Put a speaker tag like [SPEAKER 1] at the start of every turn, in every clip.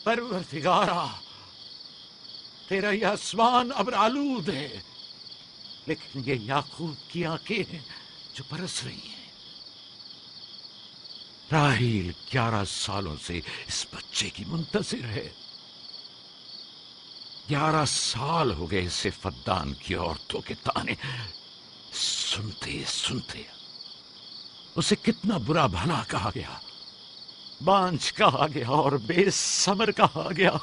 [SPEAKER 1] परवरदिगारा, तेरा ये आसमान अब्र आलूद है, लेकिन ये याकूब की आंखें हैं जो बरस रही हैं। राहील 11 सालों से इस बच्चे की मुंतजिर है। 11 साल हो गए इसे फद्दान की औरतों के ताने सुनते सुनते। उसे कितना बुरा भला कहा गया, बांझ कहा गया और बेसमर कहा गया।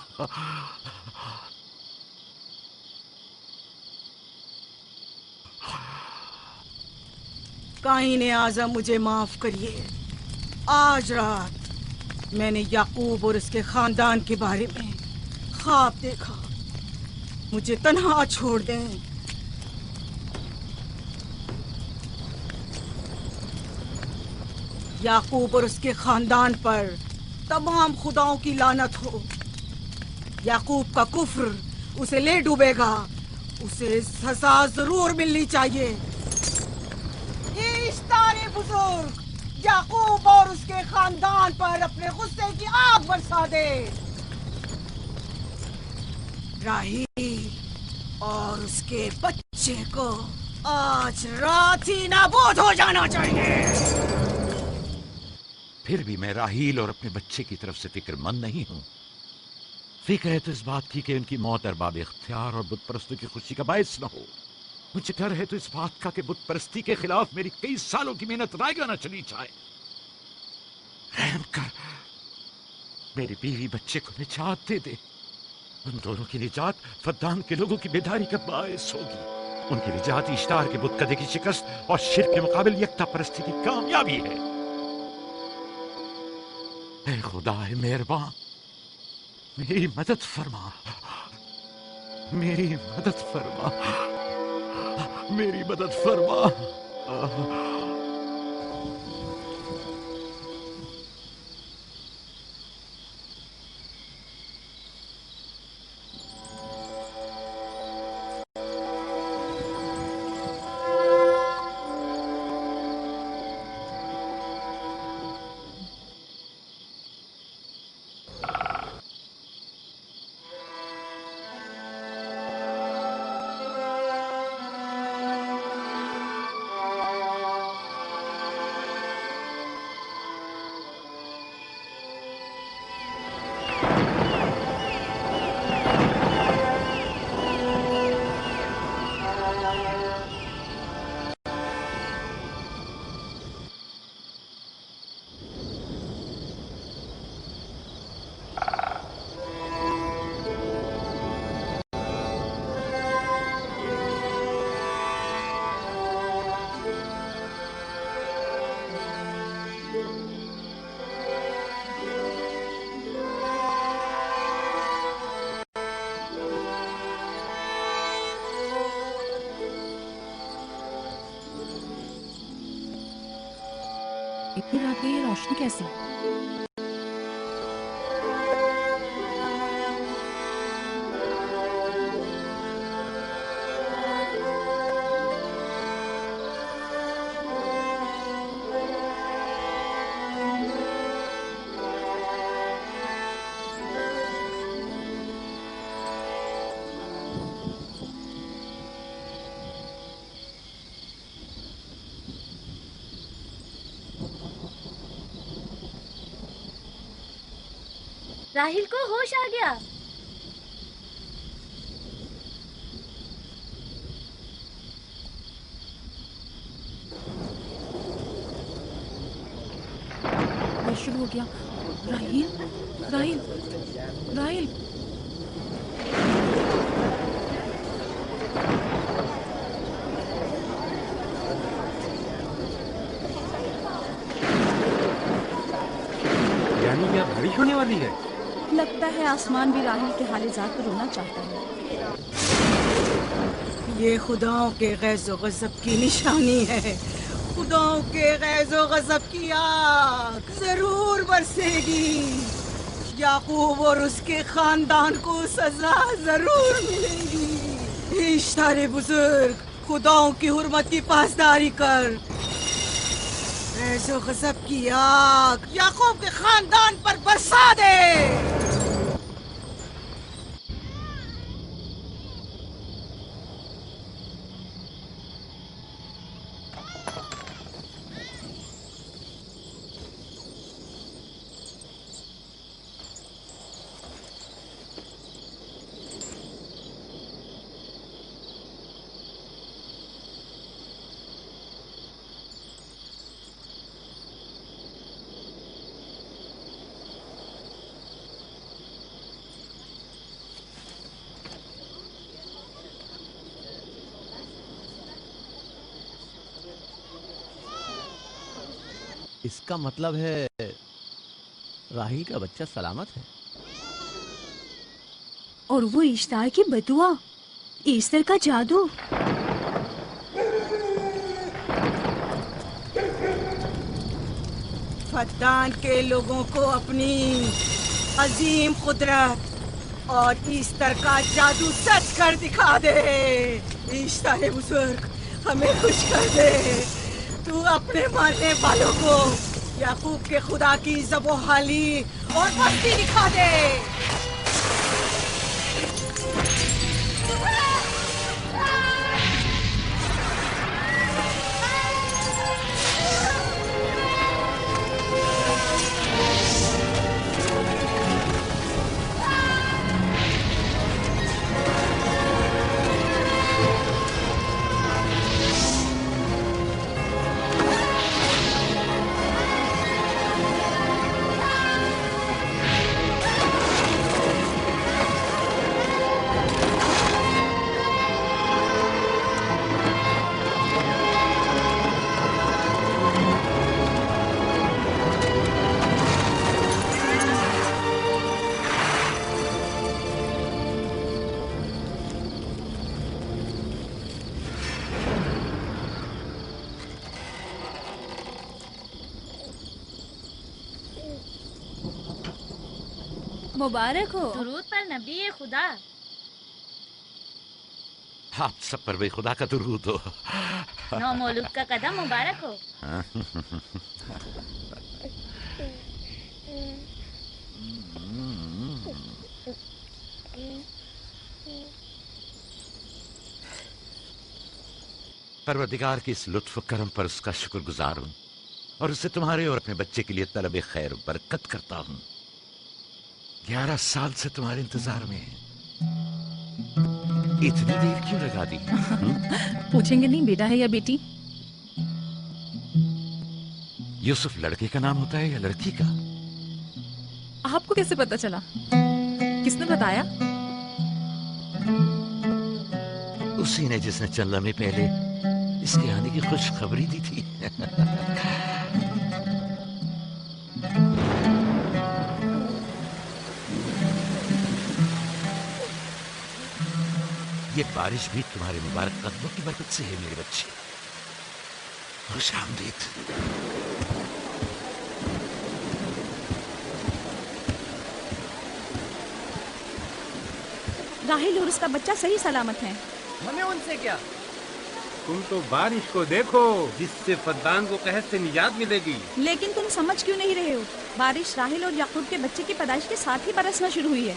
[SPEAKER 2] काईने आज़म, मुझे माफ करिए। आज रात मैंने याकूब और उसके खानदान के बारे में ख्वाब देखा। मुझे तन्हा छोड़ दें। याकूब और उसके खानदान पर तमाम खुदाओं की लानत हो। याकूब का कुफ्र उसे ले डूबेगा। उसे सजा जरूर मिलनी चाहिए। इश्तारे बुजुर्ग, याकूब और उसके खानदान पर अपने गुस्से की आग बरसा दे। राहील और उसके बच्चे को आज रात ही नाबूद हो जाना चाहिए।
[SPEAKER 1] फिर भी मैं राहील और अपने बच्चे की तरफ से फिक्रमंद नहीं हूं। फिक्र है तो इस बात की कि उनकी मौत अरबाब इख्तियार और बुत परस्तों की खुशी का बायस न हो। मुझे डर है तो इस बात का कि बुत परस्ती के खिलाफ मेरी कई सालों की मेहनत रायगा न चली जाए। रहम कर, मेरी बीवी बच्चे को निजात दे दे। उन दोनों की निजात फद्दान के लोगों की बेदारी का बायस होगी। उनकी निजात इश्तार के बुत कदे की शिकस्त और शिर्क के मुकाबिल यकता परस्ती की कामयाबी है। ऐ खुदा है मेहरबान, मेरी मदद फरमा, मेरी मदद फरमा, मेरी मदद फरमा।
[SPEAKER 3] इतनी रात में ये रोशनी कैसी?
[SPEAKER 4] राहिल को होश आ गया।
[SPEAKER 3] ये शुरू हो गया। राहिल, राहिल, राहिल।
[SPEAKER 5] यानी क्या बारिश होने वाली है?
[SPEAKER 3] लगता है आसमान भी राहिल के हाल-ए-जात पर रोना चाहता है।
[SPEAKER 2] ये खुदाओं के गैज़ो गज़ब की निशानी है। खुदाओं के गैज़ो गज़ब की आग जरूर बरसेगी। याकूब और उसके खानदान को सजा जरूर मिलेगी। इश्तारे बुजुर्ग, खुदाओं की हुर्मत की पासदारी कर। गैज़ो गज़ब की आग याकूब के खानदान पर बरसा दे।
[SPEAKER 6] इसका मतलब है राहिल का बच्चा सलामत है।
[SPEAKER 3] और वो इश्तार की बदुआ, ईस्टर का जादू।
[SPEAKER 2] फद्दान के लोगों को अपनी अजीम कुदरत और ईस्टर का जादू सच कर दिखा दे। ईस्टर बुजुर्ग, हमें खुश कर दे। तू अपने मारने वालों को याकूब के खुदा की ज़बोहाली और मस्ती दिखा दे।
[SPEAKER 4] मुबारक हो। दुरूद पर नबी खुदा।
[SPEAKER 1] आप सब पर भी खुदा का दुरूद हो।
[SPEAKER 4] नौ मौलूद का कदम मुबारक हो।
[SPEAKER 1] परवरदिगार की इस लुत्फ करम पर उसका शुक्रगुजार हूँ और उसे तुम्हारे और अपने बच्चे के लिए तलब खैर बरकत करता हूँ। 11 साल से तुम्हारे इंतजार में है। इतनी देर क्यों लगा दी?
[SPEAKER 3] पूछेंगे नहीं बेटा है या बेटी?
[SPEAKER 1] यूसुफ लड़के का नाम होता है या लड़की का?
[SPEAKER 3] आपको कैसे पता चला? किसने बताया?
[SPEAKER 1] उसी ने जिसने चंद लम्हे पहले इसके आने की खुशखबरी दी थी। ये बारिश भी तुम्हारे मुबारक कदमों की बरकत से है मेरे बच्चे। खुश आमदीद।
[SPEAKER 3] राहिल और उसका बच्चा सही सलामत है।
[SPEAKER 5] हमें उनसे क्या? तुम तो बारिश को देखो जिससे फद्दान को कहर से निजात मिलेगी।
[SPEAKER 3] लेकिन तुम समझ क्यों नहीं रहे हो? बारिश राहिल और याकूब के बच्चे की पैदाइश के साथ ही बरसना शुरू हुई है।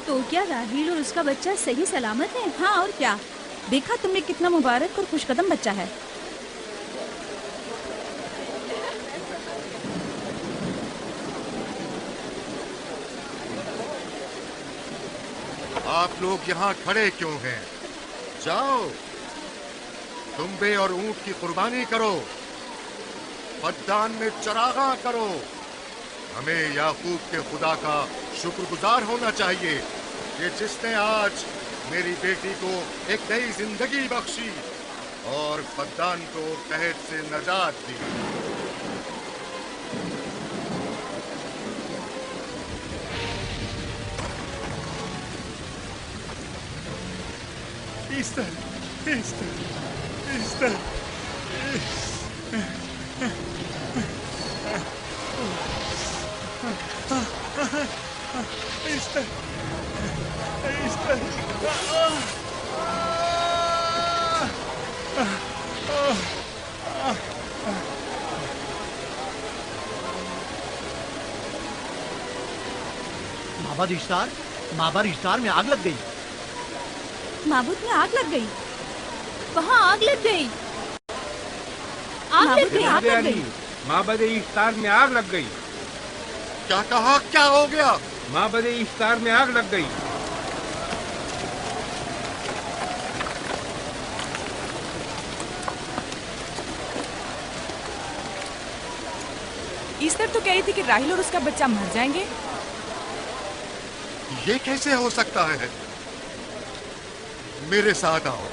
[SPEAKER 3] तो क्या राहिल और उसका बच्चा सही सलामत है? हाँ और क्या? देखा तुमने कितना मुबारक और खुशकदम बच्चा है।
[SPEAKER 7] आप लोग यहाँ खड़े क्यों हैं? जाओ, दुम्बे और ऊंट की कुर्बानी करो, फद्दान में चरागा करो। हमें याकूब के खुदा का शुक्रगुजार होना चाहिए कि जिसने आज मेरी बेटी को एक नई जिंदगी बख्शी और फद्दान को कहर से नजात दी। Easter, Easter, Easter, Easter, Easter,
[SPEAKER 6] माबाद इश्तार, माबाद इश्तार में आग लग गई।
[SPEAKER 3] माबूद में आग लग गई? कहाँ आग लग गई? आग लग गई, आग लग गई।
[SPEAKER 5] माबद इफ्तार में आग लग गई।
[SPEAKER 7] क्या कहा? क्या हो गया?
[SPEAKER 5] माबद इफ्तार में आग लग गई।
[SPEAKER 8] ईस्टर तो कह रही थी कि राहिल और उसका बच्चा मर जाएंगे,
[SPEAKER 7] ये कैसे हो सकता है? मेरे साथ आओ।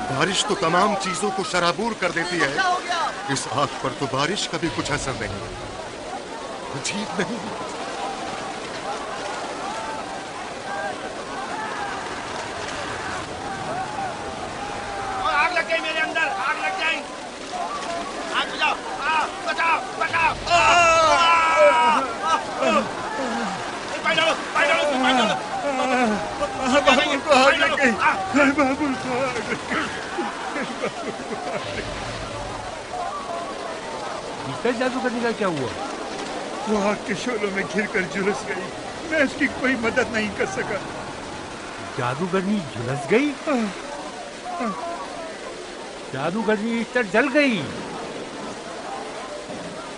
[SPEAKER 7] बारिश तो तमाम चीजों को शराबूर कर देती है, इस आग पर तो बारिश का भी कुछ असर नहीं। अजीब नहीं?
[SPEAKER 8] आग लग गई मेरे अंदर, आग लग गई। आग बुझाओ, बचाओ बचाओ। पानी डालो, पानी डालो, पानी डालो।
[SPEAKER 7] बाबुल को आग लग गई। बाबुल को आग लग गई।
[SPEAKER 5] इस जादूगरनी का क्या हुआ?
[SPEAKER 9] वो आग के शोलों में घिरकर झुलस गई। मैं उसकी कोई मदद नहीं कर सका।
[SPEAKER 5] जादूगरनी झुलस गई? जादूगरनी इस तरह जल गई।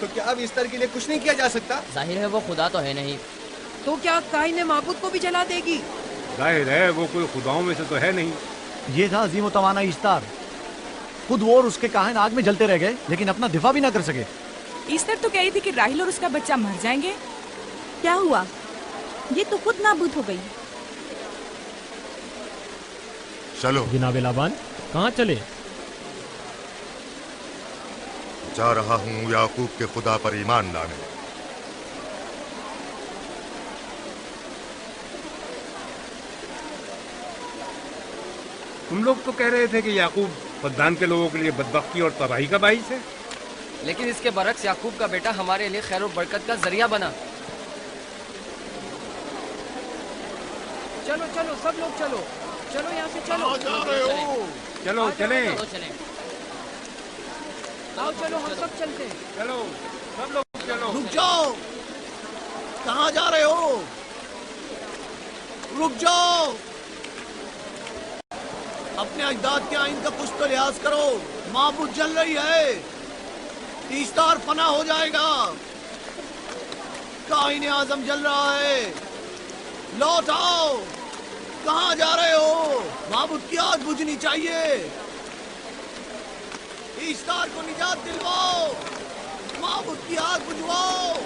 [SPEAKER 10] तो क्या अब इस तरह के लिए कुछ नहीं किया जा सकता?
[SPEAKER 6] जाहिर है वो खुदा तो है नहीं।
[SPEAKER 2] तो क्या काई ने माबूद को भी जला देगी?
[SPEAKER 5] जाहिर है वो कोई खुदाओं में से तो है नहीं।
[SPEAKER 6] ये था अजीम व तवाना इश्तार। खुद वो और उसके काहिन आग में जलते रह गए, लेकिन अपना दिफा भी ना कर सके।
[SPEAKER 3] ईस्टर तो कह रही थी कि राहिल और उसका बच्चा मर जाएंगे।
[SPEAKER 11] क्या हुआ? ये तो खुद नाबूद हो गई।
[SPEAKER 7] चलो
[SPEAKER 12] जनाबे लाबान, कहाँ चले?
[SPEAKER 7] जा रहा हूँ याकूब के खुदा पर ईमान लाने।
[SPEAKER 5] तुम लोग तो कह रहे थे कि याकूब फद्दान के लोगों के लिए बदबख्ती और तबाही का बाइस है,
[SPEAKER 13] लेकिन इसके बरक्स याकूब का बेटा हमारे लिए खैर और बरकत का जरिया बना।
[SPEAKER 2] चलो चलो सब लोग चलो, चलो यहाँ से चलो।
[SPEAKER 5] चलो चले,
[SPEAKER 2] आओ चलो हम सब चलते हैं।
[SPEAKER 5] चलो सब लोग चलो।
[SPEAKER 10] रुक जाओ, कहाँ जा रहे हो? रुक जाओ, अपने अजदाद के आइन का कुछ तो लिहाज करो। माबूद जल रही है, ईस्तार फना हो जाएगा। काइन आजम जल रहा है, लौट आओ। कहाँ जा रहे हो? माबूद की आग बुझनी चाहिए। ईस्तार को निजात दिलवाओ, माबूद की आग बुझवाओ।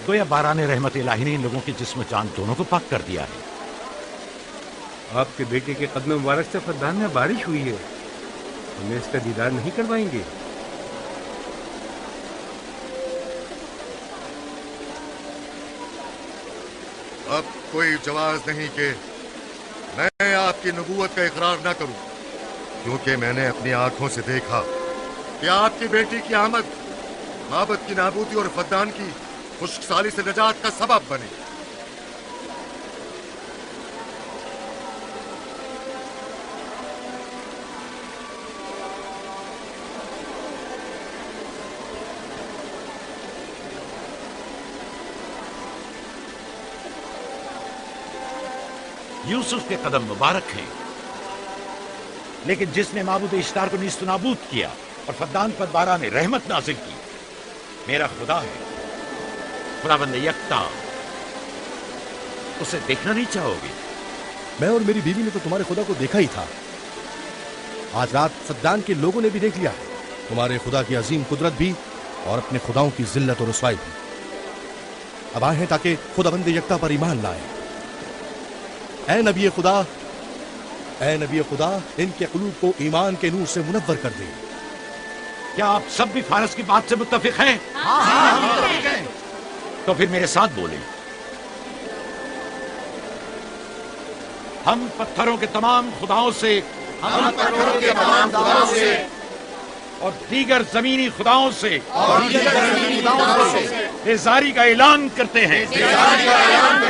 [SPEAKER 1] गोया बाराने रहमत इलाही ने इन लोगों की जिस्म जान दोनों को पाक कर दिया है।
[SPEAKER 5] आपके बेटे के कदम मुबारक से फद्दान में बारिश हुई है, हमें इसका दीदार नहीं करवाएंगे?
[SPEAKER 7] अब कोई जवाज नहीं कि मैं आपकी नबूवत का इकरार ना करूं, क्योंकि मैंने अपनी आंखों से देखा कि आपकी बेटी की आमद माबद की नाबूदी और फद्दान की खुश्कसाली से निजात का सबब बने।
[SPEAKER 1] यूसुफ के कदम मुबारक हैं, लेकिन जिसने माबूद इश्तार को नीस्त नाबूद किया और फद्दान पर बारा ने रहमत नाजिल की, मेरा खुदा है, खुदाबंद यकता। उसे देखना नहीं चाहोगे?
[SPEAKER 14] मैं और मेरी बीवी ने तो तुम्हारे खुदा को देखा ही था। आज रात फद्दान के लोगों ने भी देख लिया है तुम्हारे खुदा की अजीम कुदरत भी और अपने खुदाओं की जिल्लत और रुसवाई भी। अब आए हैं ताकि खुदाबंद यकता पर ईमान लाए। ऐ नबी खुदा, इनके कुलूब को ईमान के नूर से मुनव्वर कर दे।
[SPEAKER 1] क्या आप सब भी फारस की बात से मुत्तफिक हैं?
[SPEAKER 6] हाँ।
[SPEAKER 1] तो फिर मेरे साथ बोले। हम पत्थरों के तमाम खुदाओं से और दीगर जमीनी खुदाओं से बेजारी का ऐलान करते हैं।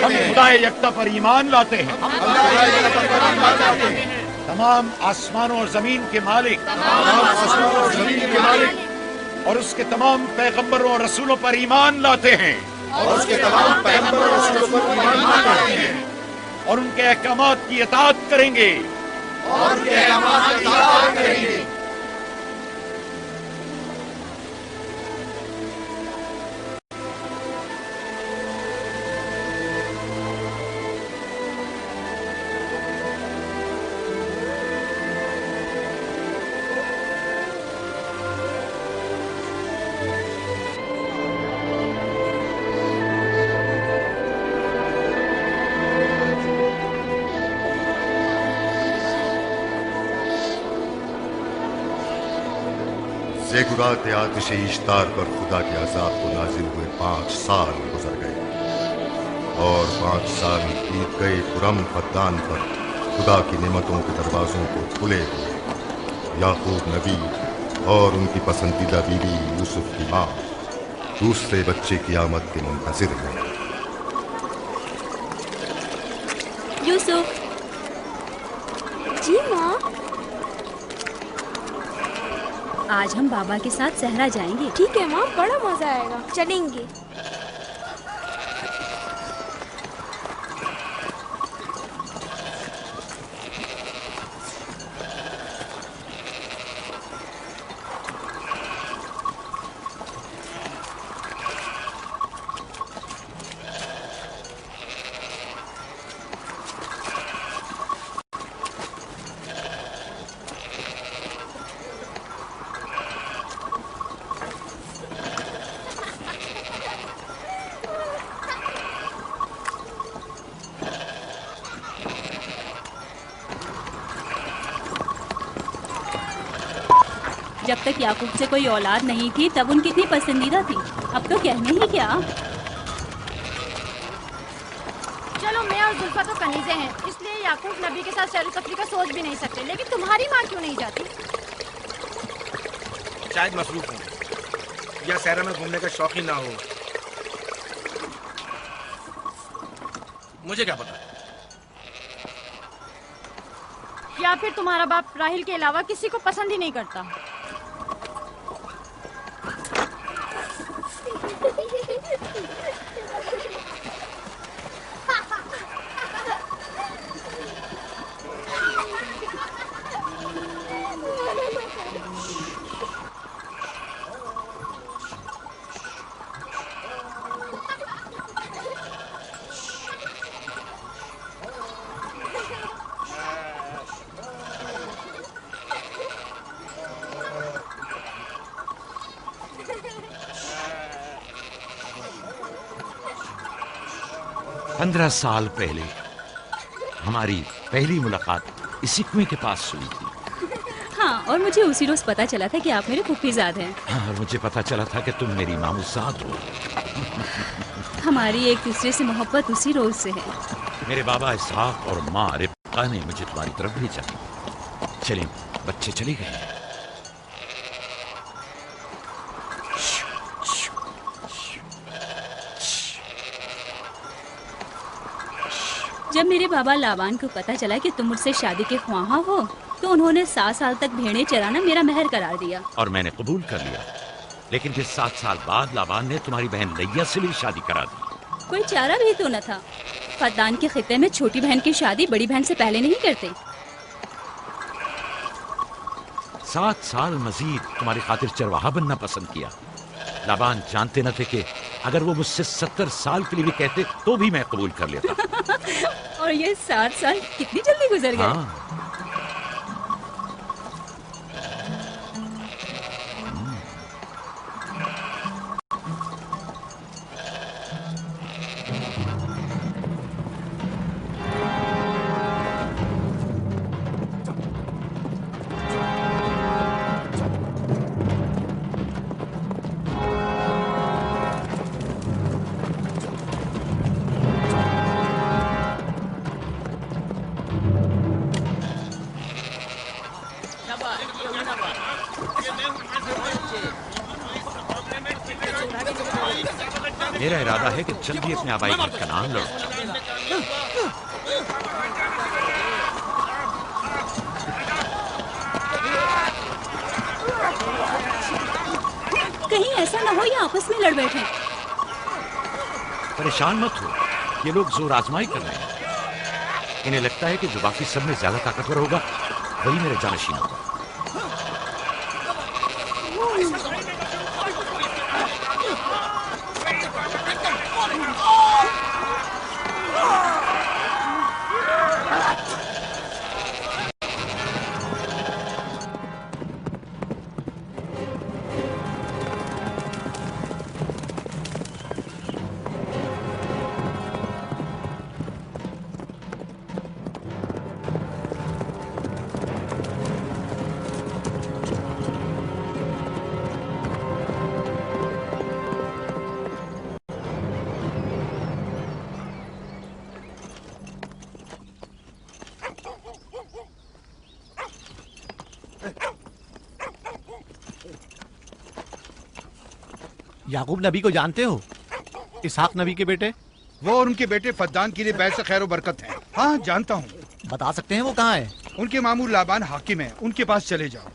[SPEAKER 1] हम खुदा यकता पर ईमान लाते हैं। तमाम आसमानों और जमीन के मालिक और उसके तमाम पैगंबरों और रसूलों पर ईमान लाते हैं और उनके अहकामात की इताअत करेंगे।
[SPEAKER 7] ज़ेगुरात आतिश इश्तार पर खुदा के अज़ाब को नाजिल हुए 5 साल गुजर गए और 5 साल बीत गए पुरम फद्दान पर खुदा की नेमतों के दरवाजों को खुले हुए। याकूब नबी और उनकी पसंदीदा बीवी यूसुफ की माँ दूसरे बच्चे की आमद के मुंतज़िर हैं।
[SPEAKER 3] यूसुफ।
[SPEAKER 11] जी माँ।
[SPEAKER 3] आज हम बाबा के साथ सहरा जाएंगे।
[SPEAKER 11] ठीक है माँ, बड़ा मजा आएगा, चलेंगे।
[SPEAKER 3] जब तक याकूब से कोई औलाद नहीं थी तब उनकी इतनी पसंदीदा थी, अब तो कहने ही क्या।
[SPEAKER 15] चलो मैं और जुल्फा तो कनीज़े हैं, इसलिए याकूब नबी के साथ सैर तफरीह का सोच भी नहीं सकते, लेकिन तुम्हारी माँ क्यों नहीं जाती?
[SPEAKER 8] शायद मसरूफ हो या सहरा में घूमने का शौकीन ना हो, मुझे क्या पता।
[SPEAKER 15] या फिर तुम्हारा बाप राहिल के अलावा किसी को पसंद ही नहीं करता।
[SPEAKER 1] पंद्रह साल पहले हमारी पहली मुलाकात इसी कुएं के पास हुई थी।
[SPEAKER 3] हाँ, और मुझे उसी रोज पता चला था कि आप मेरे फूफीजाद हैं।
[SPEAKER 1] हाँ, और मुझे पता चला था कि तुम मेरी मामूजाद हो।
[SPEAKER 3] हमारी एक दूसरे से मोहब्बत उसी रोज से है।
[SPEAKER 1] मेरे बाबा इसहाक और माँ रिबका ने मुझे तुम्हारी तरफ भेजा। चलिए, बच्चे चले गए।
[SPEAKER 3] जब मेरे बाबा लाबान को पता चला कि तुम मुझसे शादी के ख्वाहा हो तो उन्होंने 7 साल तक भेड़ें चराना मेरा मेहर करार दिया।
[SPEAKER 1] और मैंने कबूल कर लिया। लेकिन फिर 7 साल बाद लाबान ने तुम्हारी बहन लैया से भी शादी करा दी।
[SPEAKER 3] कोई चारा भी तो न था। फद्दान के खित्ते में छोटी बहन की शादी बड़ी बहन से पहले नहीं करते।
[SPEAKER 1] 7 साल मजीद तुम्हारी खातिर चरवाहा बनना पसंद किया। लाबान जानते न थे कि अगर वो मुझसे 70 साल के लिए भी कहते तो भी मैं कबूल कर लेता।
[SPEAKER 3] और ये 7 साल कितनी जल्दी गुजर गए।
[SPEAKER 1] हाँ। मेरा इरादा है कि जल्दी अपने आबाई घर कनान लौट जाऊं।
[SPEAKER 3] कहीं ऐसा ना हो ये आपस में लड़ बैठे।
[SPEAKER 1] परेशान मत हो, ये लोग जोर आजमाई कर रहे हैं। इन्हें लगता है कि जो बाकी सब में ज्यादा ताकतवर होगा वही मेरे जानशीन होगा।
[SPEAKER 6] याकूब नबी को जानते हो? इसहाक नबी के बेटे।
[SPEAKER 9] वो और उनके बेटे फद्दान के लिए बैस खैर बरकत है। हाँ जानता हूँ।
[SPEAKER 6] बता सकते हैं वो कहाँ है?
[SPEAKER 9] उनके मामू लाबान हाकिम है, उनके पास चले जाओ।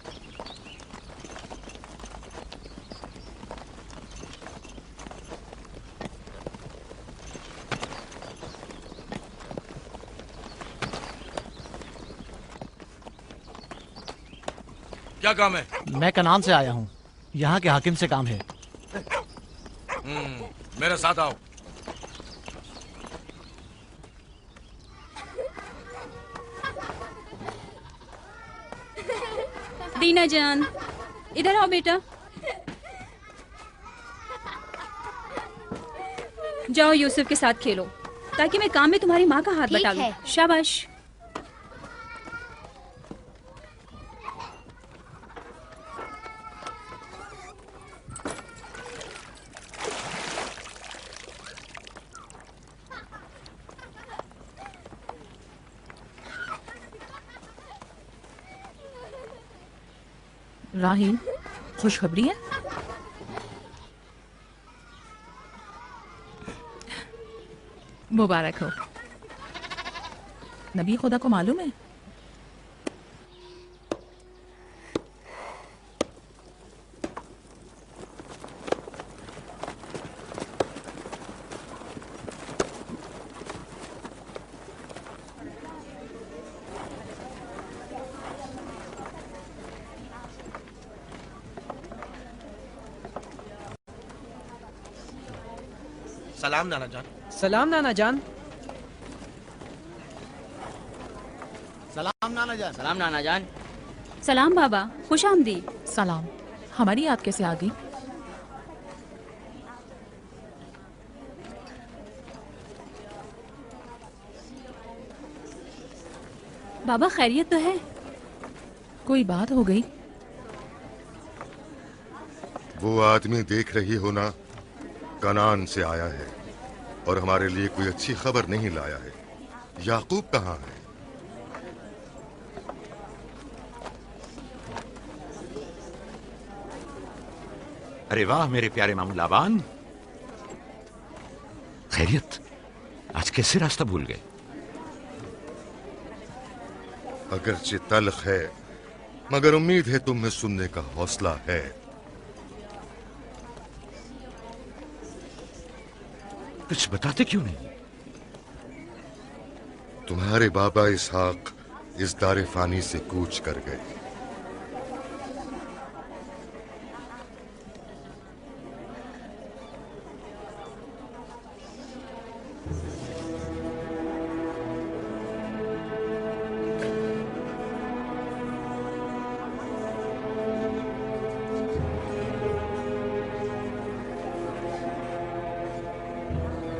[SPEAKER 14] क्या काम है?
[SPEAKER 6] मैं कनान से आया हूँ, यहाँ के हाकिम से काम है।
[SPEAKER 14] मेरे साथ आओ।
[SPEAKER 3] दीना जान, इधर आओ बेटा। जाओ यूसुफ के साथ खेलो ताकि मैं काम में तुम्हारी माँ का हाथ बटा लूं। शाबाश।
[SPEAKER 16] राहील, खुशखबरी है? मुबारक हो। नबी खुदा को मालूम है?
[SPEAKER 10] सलाम नाना जान।
[SPEAKER 13] सलाम नाना जान।
[SPEAKER 6] सलाम नाना जान।
[SPEAKER 13] सलाम नाना जान।
[SPEAKER 3] सलाम बाबा, खुश आमदीद।
[SPEAKER 16] सलाम। हमारी याद कैसे आ गई?
[SPEAKER 3] बाबा खैरियत तो है?
[SPEAKER 16] कोई बात हो गई?
[SPEAKER 7] वो आदमी देख रही हो ना, कनान से आया है और हमारे लिए कोई अच्छी खबर नहीं लाया है। याकूब कहाँ है?
[SPEAKER 1] अरे वाह मेरे प्यारे मामू लाबान, खैरियत? आज कैसे रास्ता भूल गए?
[SPEAKER 7] अगरचे तल्ख है, मगर उम्मीद है तुम में सुनने का हौसला है।
[SPEAKER 1] कुछ बताते क्यों नहीं?
[SPEAKER 7] तुम्हारे बाबा इसहाक इस दारे फानी से कूच कर गए।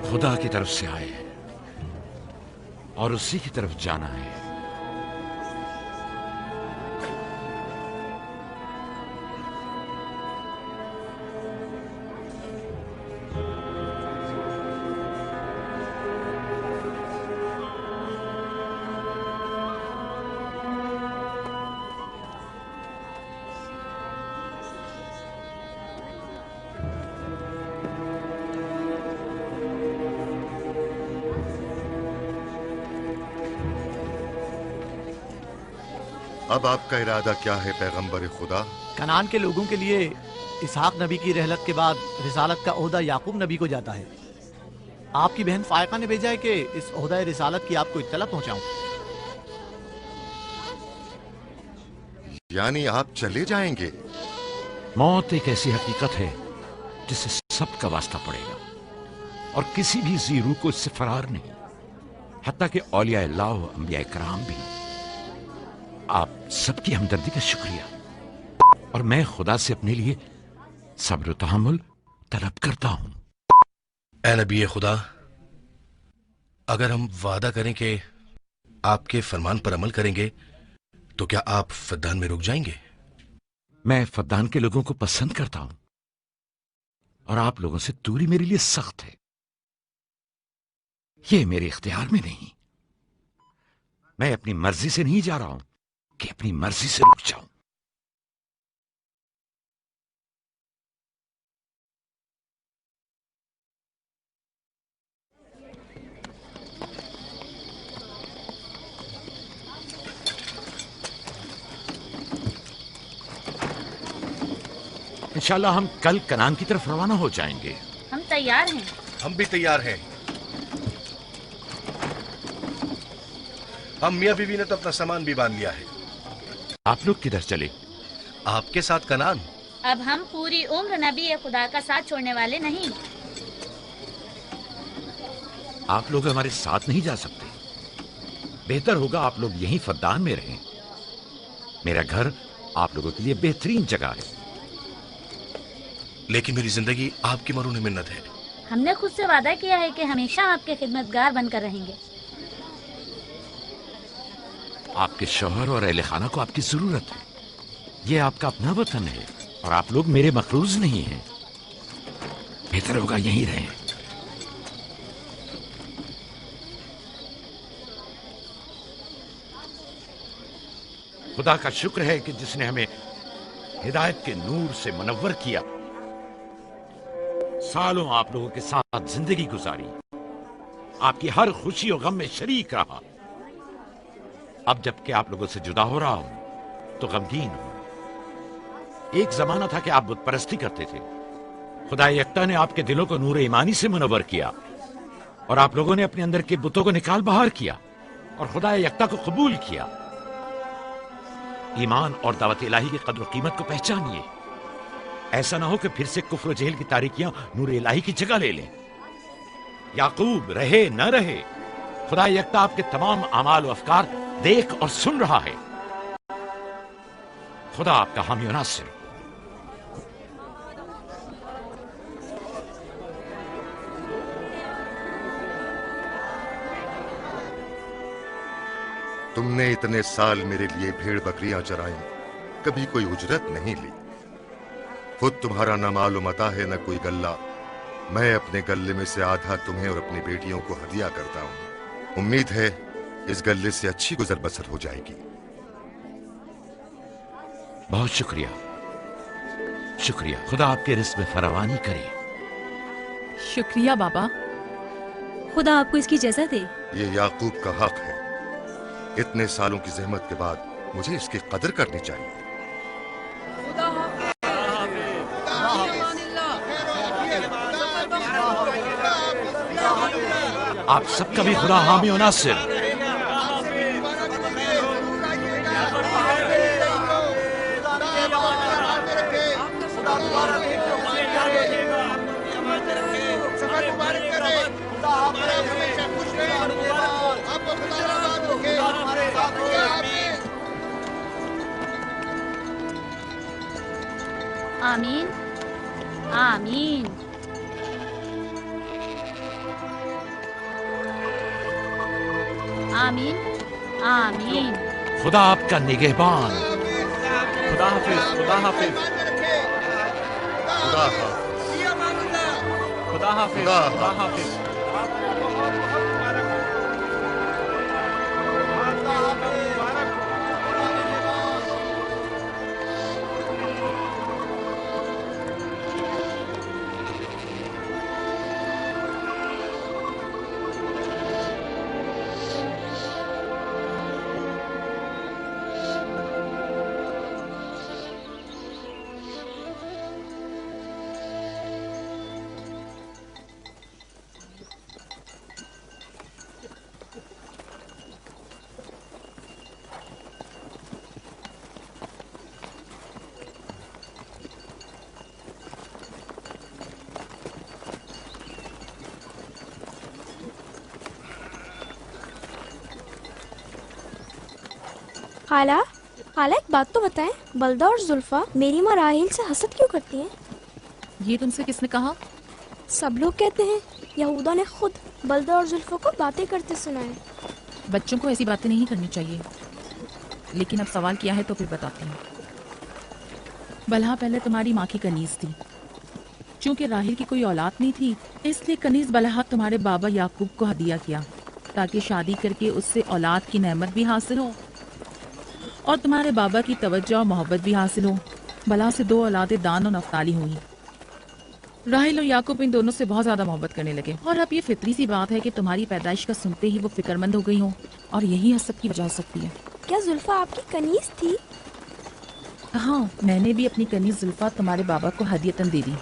[SPEAKER 1] खुदा की तरफ से आए हैं और उसी की तरफ जाना है।
[SPEAKER 7] अब आपका इरादा क्या है पैगंबर खुदा?
[SPEAKER 6] कनान के लोगों के लिए इसहाक नबी की रहलत के बाद रिसालत का ओहदा याकूब नबी को जाता है। आपकी बहन फायका ने भेजा है कि इस ओहदा रिसालत की आपको इत्तला पहुंचाऊं।
[SPEAKER 7] यानी आप चले जाएंगे?
[SPEAKER 1] मौत एक ऐसी हकीकत है जिससे सबका वास्ता पड़ेगा और किसी भी जी रूह को इससे फरार नहीं, हत्ता कि औलिया अल्लाह व अंबिया कराम भी। आप सबकी हमदर्दी का शुक्रिया और मैं खुदा से अपने लिए सब्र व तहम्मुल तलब करता हूं।
[SPEAKER 14] ऐ नबी खुदा, अगर हम वादा करें कि आपके फरमान पर अमल करेंगे तो क्या आप फद्दान में रुक जाएंगे?
[SPEAKER 1] मैं फद्दान के लोगों को पसंद करता हूं और आप लोगों से दूरी मेरे लिए सख्त है। ये मेरे इख्तियार में नहीं। मैं अपनी मर्जी से नहीं जा रहा हूं कि अपनी मर्जी से रुक जाऊं। इंशाल्लाह हम कल कनान की तरफ रवाना हो जाएंगे।
[SPEAKER 4] हम तैयार हैं।
[SPEAKER 14] हम भी तैयार हैं। हम मियां बीवी ने तो अपना सामान भी बांध लिया है।
[SPEAKER 1] आप लोग किधर चले?
[SPEAKER 14] आपके साथ कनान।
[SPEAKER 4] अब हम पूरी उम्र नबी खुदा का साथ छोड़ने वाले नहीं।
[SPEAKER 1] आप लोग हमारे साथ नहीं जा सकते। बेहतर होगा आप लोग यहीं फद्दान में रहें। मेरा घर आप लोगों के लिए बेहतरीन जगह है।
[SPEAKER 14] लेकिन मेरी जिंदगी आपकी मरून मिन्नत है।
[SPEAKER 4] हमने खुद से वादा किया है कि हमेशा आपके खिदमतगार बनकर रहेंगे।
[SPEAKER 1] आपके शौहर और अहले खाना को आपकी जरूरत है। ये आपका अपना वतन है और आप लोग मेरे मखरूज नहीं हैं। बेहतर होगा यहीं रहें। खुदा का शुक्र है कि जिसने हमें हिदायत के नूर से मुनव्वर किया। सालों आप लोगों के साथ जिंदगी गुजारी, आपकी हर खुशी और गम में शरीक रहा। अब जबकि आप लोगों से जुदा हो रहा हूं तो गमगीन हूं। एक जमाना था कि आप बुत परस्ती करते थे। खुदा यक्ता ने आपके दिलों को नूर ईमानी से मुनव्वर किया और आप लोगों ने अपने अंदर के बुतों को निकाल बाहर किया और खुदा यक्ता को कबूल किया। ईमान और दावत इलाही की कद्र कीमत को पहचानिए। ऐसा ना हो कि फिर से कुफ्र और जहल की तारीकियां नूर इलाही की जगह ले लें। याकूब रहे न रहे, खुदा यक्ता आपके तमाम अमाल और अफकार देख और सुन रहा है। खुदा आपका हामी और नासिर।
[SPEAKER 7] तुमने इतने साल मेरे लिए भेड़ बकरियां चराई, कभी कोई उजरत नहीं ली। खुद तुम्हारा न मालूम अता है न कोई गल्ला। मैं अपने गल्ले में से आधा तुम्हें और अपनी बेटियों को हदिया करता हूं। उम्मीद है इस गल्ले से अच्छी गुजर बसर हो जाएगी।
[SPEAKER 1] बहुत शुक्रिया, शुक्रिया। खुदा आपके रिस्क में फरावानी करे।
[SPEAKER 16] शुक्रिया बाबा।
[SPEAKER 11] खुदा आपको इसकी जज़ा दे।
[SPEAKER 7] ये याकूब का हक है। इतने सालों की जहमत के बाद मुझे इसकी कदर करनी चाहिए।
[SPEAKER 1] आप सबका भी खुदा हामी और नासिर।
[SPEAKER 4] आमीन आमीन। आमीन आमीन।
[SPEAKER 1] खुदा आपका निगहबान।
[SPEAKER 6] खुदा हाफिज, खुदा हाफिज,
[SPEAKER 7] खुदा हाफिज,
[SPEAKER 6] खुदा हाफिज, खुदा हाफिज।
[SPEAKER 17] खाला, खाला एक बात तो बताएं, बलदा और जुल्फा मेरी माँ राहिल से हसद क्यों करती हैं?
[SPEAKER 16] ये तुमसे किसने कहा?
[SPEAKER 17] सब लोग कहते हैं यहूदा ने खुद बलदा और जुल्फा को बातें करते सुना है।
[SPEAKER 16] बच्चों को ऐसी बातें नहीं करनी चाहिए, लेकिन अब सवाल किया है तो फिर बताती हूँ। बलहा पहले तुम्हारी माँ की कनीज थी। चूंकि राहिल की कोई औलाद नहीं थी, इसलिए कनीज बलहा तुम्हारे बाबा याकूब को हदिया किया ताकि शादी करके उससे औलाद की नेमत भी हासिल हो और तुम्हारे बाबा की तवज्जो और मोहब्बत भी हासिल हो। बलहा से 2 औलादें दान और नफ्ताली हुई। राहिल और याकूब इन दोनों से बहुत ज्यादा मोहब्बत करने लगे और अब ये फितरी सी बात है कि तुम्हारी पैदाइश का सुनते ही वो फिक्रमंद हो गई हो और यही हसद की वजह हो सकती है।
[SPEAKER 17] क्या जुल्फा आपकी कनीज थी?
[SPEAKER 16] हाँ, मैंने भी अपनी कनीज जुल्फा तुम्हारे बाबा को हदियतन दे दी।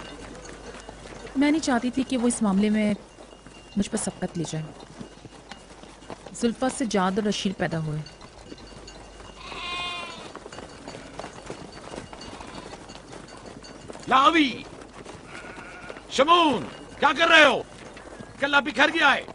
[SPEAKER 16] मैं नहीं चाहती थी कि वो इस मामले में मुझ पर सबकत ले जाए। जुल्फा से जाद और रशीद पैदा हुए।
[SPEAKER 1] लावी, शमून, क्या कर रहे हो? कल्ला बिखर गया है।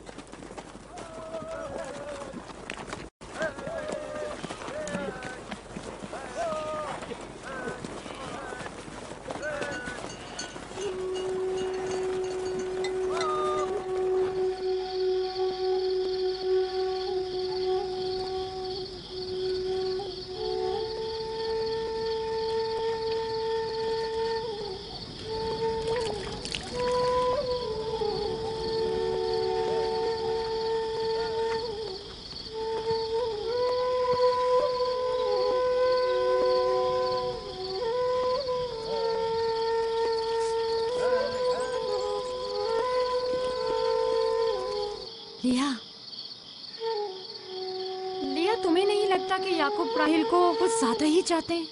[SPEAKER 15] लिया, तुम्हें नहीं लगता कि याकूब राहिल को कुछ ज्यादा ही चाहते हैं?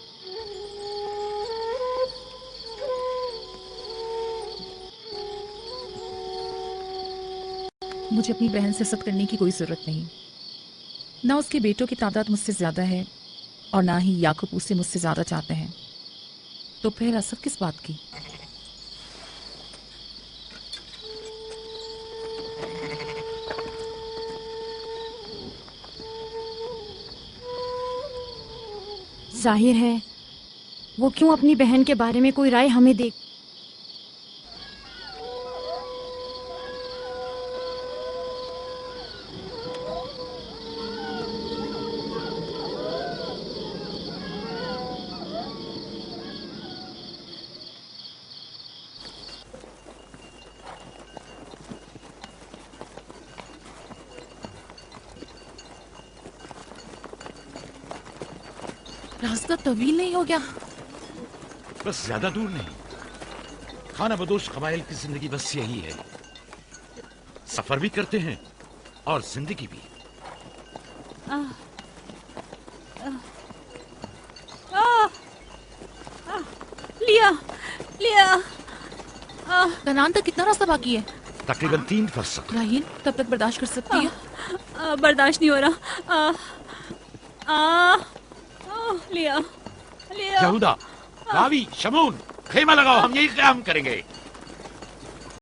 [SPEAKER 16] मुझे अपनी बहन से हसद करने की कोई जरूरत नहीं। ना उसके बेटों की तादाद मुझसे ज्यादा है और ना ही याकूब उसे मुझसे ज्यादा चाहते हैं, तो फिर हसद किस बात की?
[SPEAKER 15] जाहिर है वो क्यों अपनी बहन के बारे में कोई राय हमें दे।
[SPEAKER 16] रास्ता तवील नहीं हो गया?
[SPEAKER 1] बस ज्यादा दूर नहीं। खाना बदोश कबाइल की जिंदगी बस यही है, सफर भी करते हैं और जिंदगी भी।
[SPEAKER 3] लिया लिया।
[SPEAKER 16] कनान तक कितना रास्ता बाकी है?
[SPEAKER 1] तकरीबन 3 फरसख।
[SPEAKER 16] राहील तब तक बर्दाश्त कर सकती है?
[SPEAKER 3] बर्दाश्त नहीं हो रहा। लिया लिया।
[SPEAKER 1] यहूदा, रावी, शमून, खेमा लगाओ, हम यही क़याम करेंगे।